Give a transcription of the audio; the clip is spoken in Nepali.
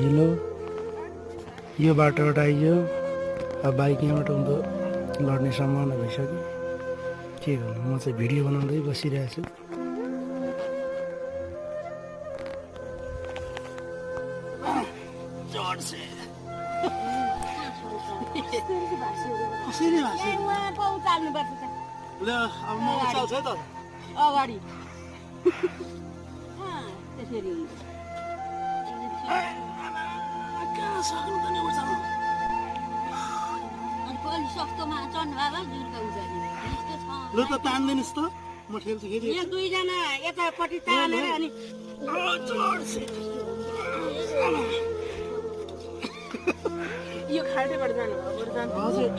हिलो यो बाटोबाट आइयो। अब बाइक यहाँबाट उँधो लड्ने सम्भावना भइसक्यो। के गर्नु, म चाहिँ भिडियो बनाउँदै बसिरहेको छु। कसरी भाषा ल अब म उचाल्छु है त अगाडि त्यसरी कहाँ सक्नु त नि उचाल्नु अनि अलि सस्तोमा चढ्नु बाबा जुर्का उचाल्ने यस्तो छ ल त तान्दिनुहोस् त म ठेल्छु फेरि यहाँ दुईजना यतापट्टि तानेर अनि यो खाल्टेबाट जानु हजुर